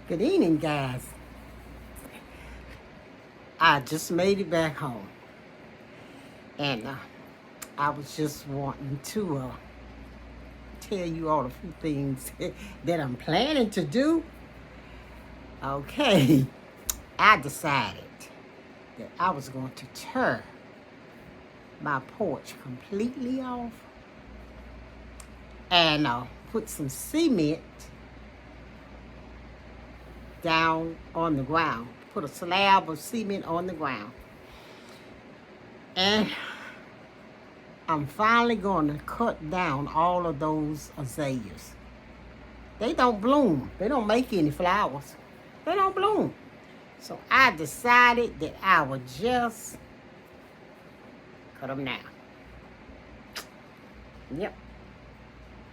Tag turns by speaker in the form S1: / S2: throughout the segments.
S1: Good evening, guys. I just made it back home, and I was just wanting to tell you all a few things that I'm planning to do. Okay, I decided that I was going to tear my porch completely off and put some cement down on the ground. Put a slab of cement on the ground. And I'm finally going to cut down all of those azaleas. They don't bloom. They don't make any flowers. They don't bloom. So I decided that I would just cut them down. Yep.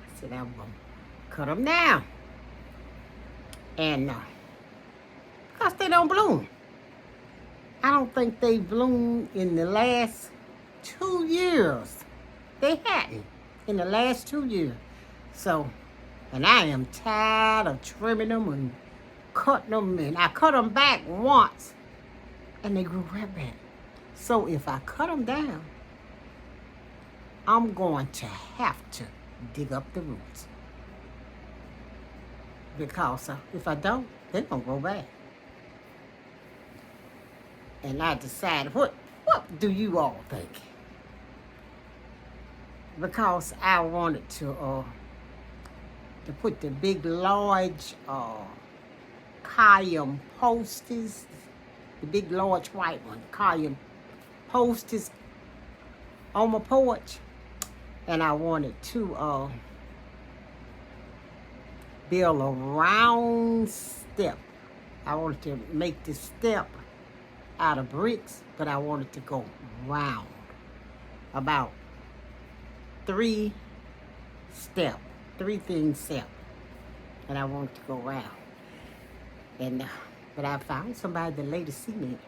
S1: I said I'm going to cut them down. And because they don't bloom. I don't think they bloomed in the last 2 years. They hadn't in the last 2 years. So, and I am tired of trimming them and cutting them. And I cut them back once and they grew right back. So if I cut them down, I'm going to have to dig up the roots. Because if I don't, they're going to grow back. And I decided, what do you all think? Because I wanted to put the big, large column posters, the big, large white one, column posters on my porch. And I wanted to build a round step. I wanted to make this step out of bricks, but I wanted to go round. About 3 things step. And I wanted to go round. And but I found somebody that laid the cement.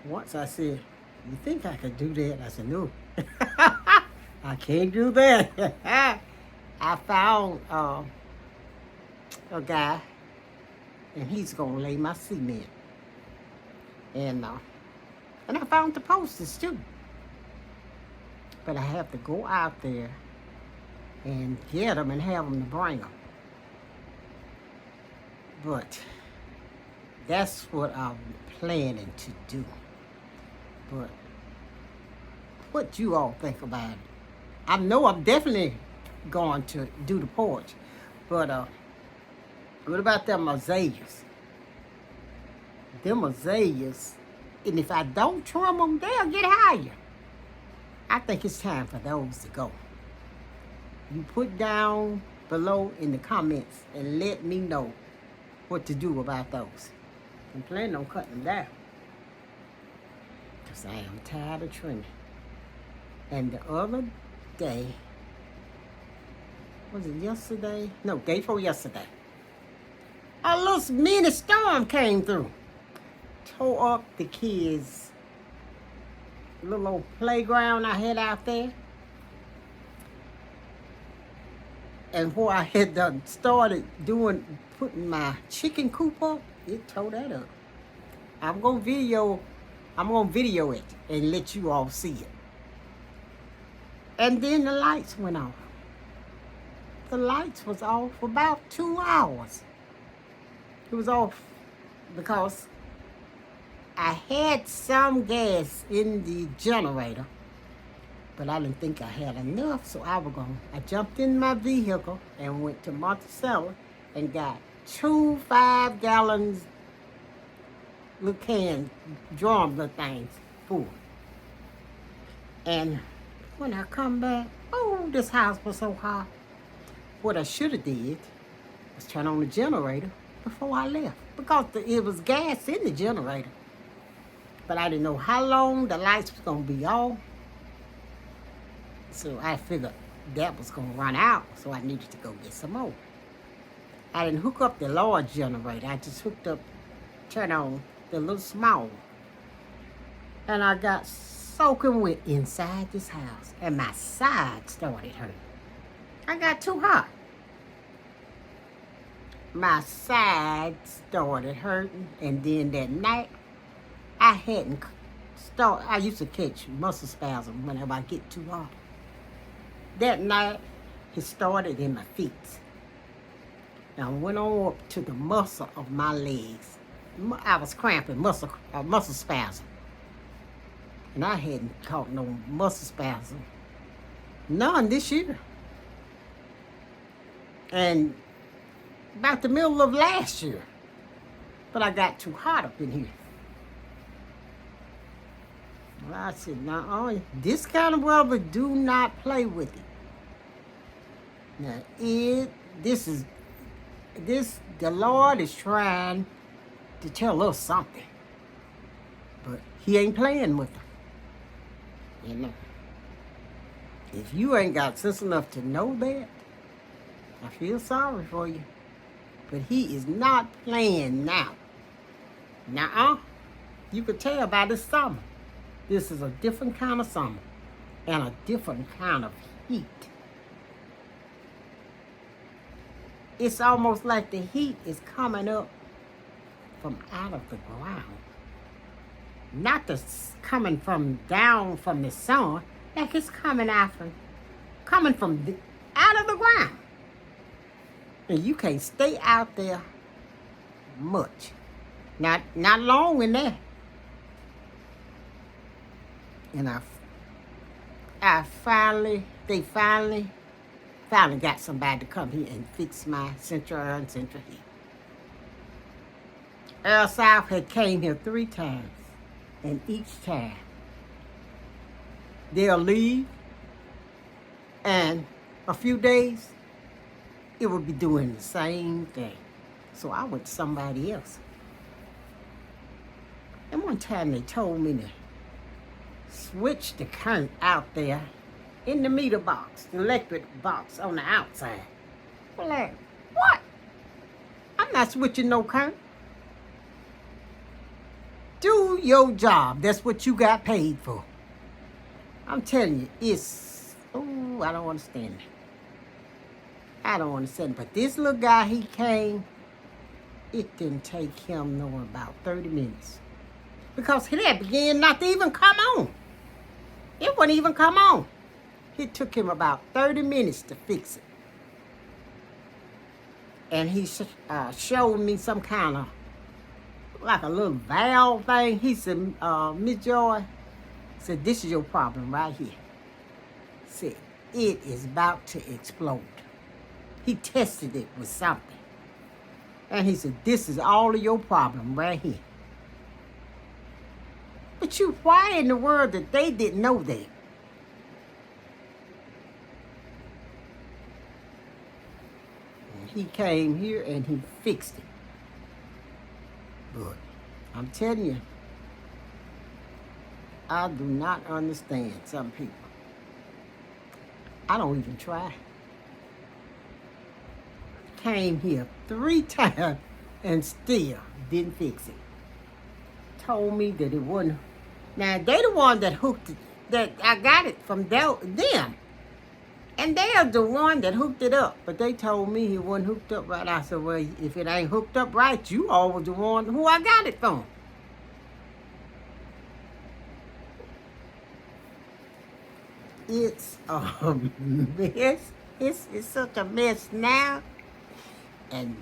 S1: Once I said, "You think I could do that?" I said, "No." I can't do that. I found a guy, and he's gonna lay my cement. And I found the posters too. But I have to go out there and get them and have them to bring them. But that's what I'm planning to do. But what you all think about it? I know I'm definitely going to do the porch. But what about them azaleas? Them azaleas, and if I don't trim them, they'll get higher. I think it's time for those to go. You put down below in the comments and let me know what to do about those. I'm planning on cutting them down because I am tired of trimming. And the other day, was it yesterday? No, day before yesterday. A little mini storm came through. Tore up the kids' little old playground I had out there. And where I had done started putting my chicken coop up, it tore that up. I'm gonna video it and let you all see it. And then the lights went off. The lights was off for about 2 hours. It was off because I had some gas in the generator, but I didn't think I had enough, so I jumped in my vehicle and went to Monticello and got 2 5-gallon little cans, drum little things full. And when I come back, this house was so hot. What I should have did was turn on the generator before I left, because it was gas in the generator. But I didn't know how long the lights was going to be off. So I figured that was going to run out, so I needed to go get some more. I didn't hook up the large generator. I just turned on the little small. And I got soaking wet inside this house. And my side started hurting. I got too hot. my side started hurting, and then that night I hadn't start. I used to catch muscle spasm whenever I get too hot. That night it started in my feet. Now I went on up to the muscle of my legs. I was cramping, muscle spasm, and I hadn't caught no muscle spasm none this year. And about the middle of last year, but I got too hot up in here. Well, I said, no, this kind of weather, do not play with it. Now, the Lord is trying to tell us something, but He ain't playing with them. You know, if you ain't got sense enough to know that, I feel sorry for you. But He is not playing now. Nuh-uh. You could tell by this summer. This is a different kind of summer and a different kind of heat. It's almost like the heat is coming up from out of the ground. Not coming from down from the sun, like it's coming out coming from out of the ground. And you can't stay out there much. Not long in there. And they finally got somebody to come here and fix my central air and central heat. Air South had came here 3 times, and each time they'll leave, and a few days it would be doing the same thing. So I went to somebody else. And one time they told me to switch the current out there in the meter box, the electric box on the outside. Well, like, what? I'm not switching no current. Do your job. That's what you got paid for. I'm telling you, I don't understand it. I don't understand it. But this little guy, he came, it didn't take him no about 30 minutes. Because he had began not to even come on. It wouldn't even come on. It took him about 30 minutes to fix it. And he showed me some kind of, like a little valve thing. He said, Miss Joy, said, this is your problem right here. Said, it is about to explode. He tested it with something. And he said, this is all of your problem right here. But why in the world that they didn't know that? And he came here and he fixed it. But I'm telling you, I do not understand some people. I don't even try. Came here 3 times and still didn't fix it. Told me that it wasn't. Now, they the one that hooked it, that I got it from them. And they are the one that hooked it up. But they told me it wasn't hooked up right. I said, well, if it ain't hooked up right, you all was the one who I got it from. It's a mess. It's such a mess now. And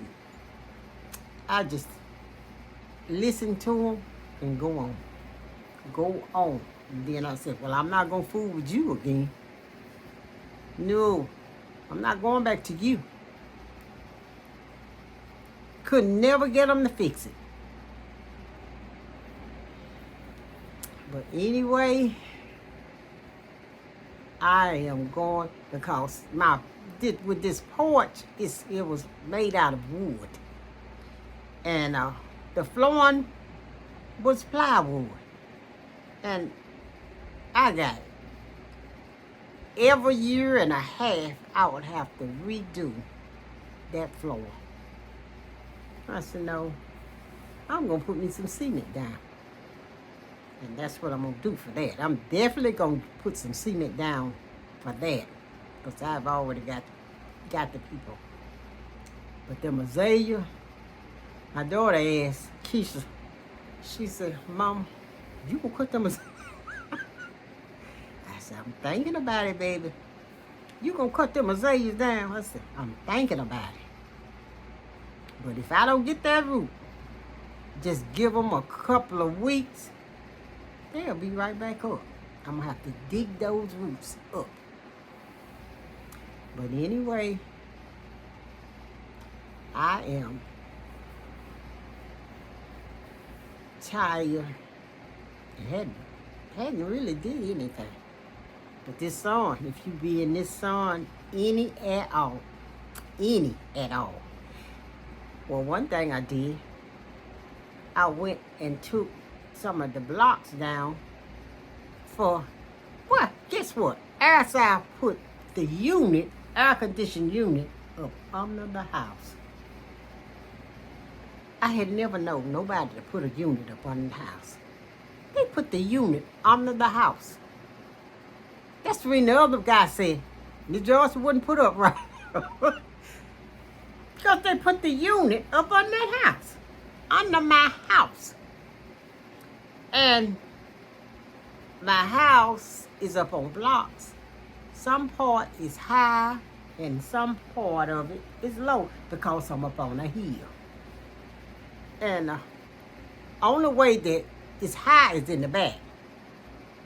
S1: I just listen to them and go on. Go on. And then I said, well, I'm not going to fool with you again. No, I'm not going back to you. Could never get them to fix it. But anyway, I am going because with this porch, it was made out of wood. And the flooring was plywood. And I got it. Every year and a half, I would have to redo that floor. I said, no, I'm going to put me some cement down. And that's what I'm going to do for that. I'm definitely going to put some cement down for that. Because I've already got the people But them azalea, my daughter asked Keisha, she said, Mom, you gonna cut them azaleas? I said, I'm thinking about it, baby. You gonna cut them azaleas down? I said, I'm thinking about it. But if I don't get that root, just give them a couple of weeks, they'll be right back up. I'm gonna have to dig those roots up. But anyway, I am tired. Hadn't really did anything. But this sun, if you be in this sun any at all, well, one thing I did, I went and took some of the blocks down for, well, guess what? As I put the unit, air conditioned unit, up under the house. I had never known nobody to put a unit up under the house. They put the unit under the house. That's the reason the other guy said, the Joyce wouldn't put up right. Because they put the unit up on that house. Under my house. And my house is up on blocks. Some part is high and some part of it is low because I'm up on a hill. And only way that it's high is in the back.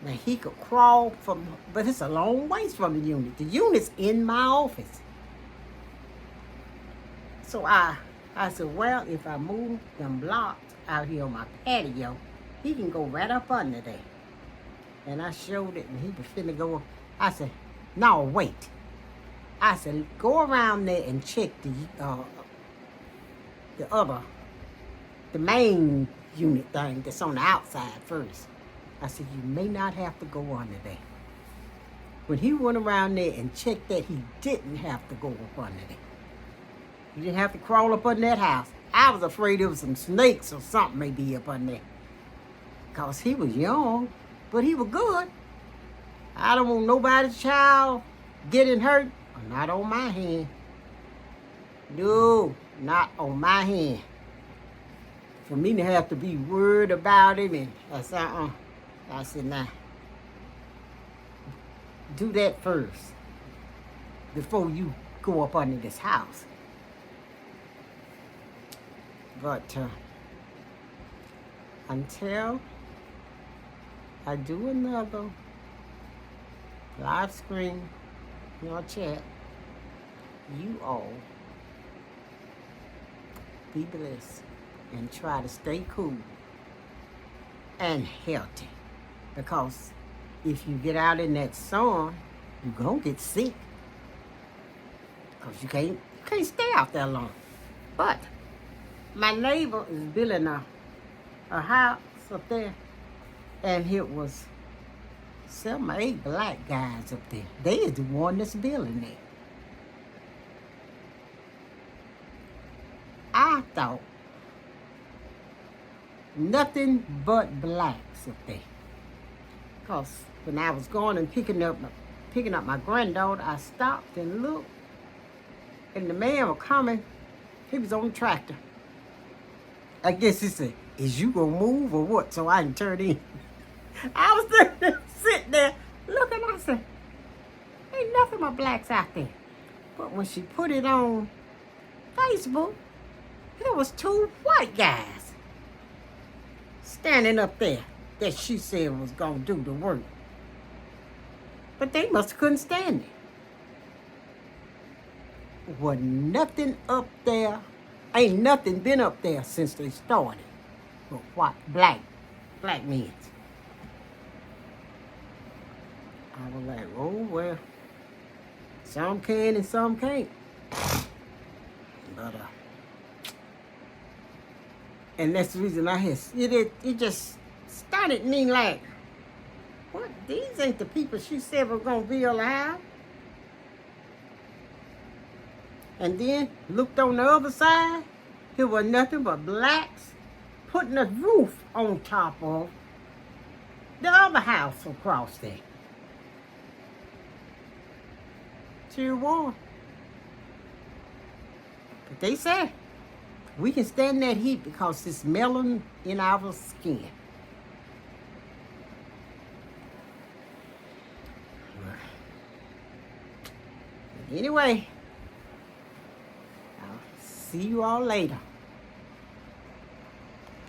S1: Now he could crawl from, but it's a long ways from the unit. The unit's in my office. So I said, well, if I move them blocks out here on my patio, he can go right up under there. And I showed it, and he was finna go. I said, no, wait. I said, go around there and check the main unit thing that's on the outside first. I said, you may not have to go under there. When he went around there and checked that, he didn't have to go up under there. He didn't have to crawl up under that house. I was afraid there was some snakes or something maybe up under there. Because he was young, but he was good. I don't want nobody's child getting hurt. Not on my hand. No, not on my hand. For me to have to be worried about him, and I said, nah. Do that first before you go up under this house. But until I do another live stream or chat, you all be blessed and try to stay cool and healthy. Because if you get out in that sun, you're going to get sick. Because you can't stay out there long. But my neighbor is building a house up there. And it was 7 or 8 black guys up there. They is the one that's building it. I thought nothing but blacks up there. Because when I was going and picking up my granddaughter, I stopped and looked. And the man was coming. He was on the tractor. I guess he said, is you going to move or what? So I can turn in. I was sitting there looking. I said, ain't nothing but blacks out there. But when she put it on Facebook, there was 2 white guys standing up there that she said was going to do the work. But they must have couldn't stand it. Was nothing up there. Ain't nothing been up there since they started. But what? Black men. I was like, oh, well, some can and some can't. But, and that's the reason I had, it just started me like, what? These ain't the people she said were going to be alive. And then looked on the other side, there was nothing but blacks putting a roof on top of the other house across there. Sure was. But they say we can stand that heat because it's melanin in our skin. Anyway, I'll see you all later.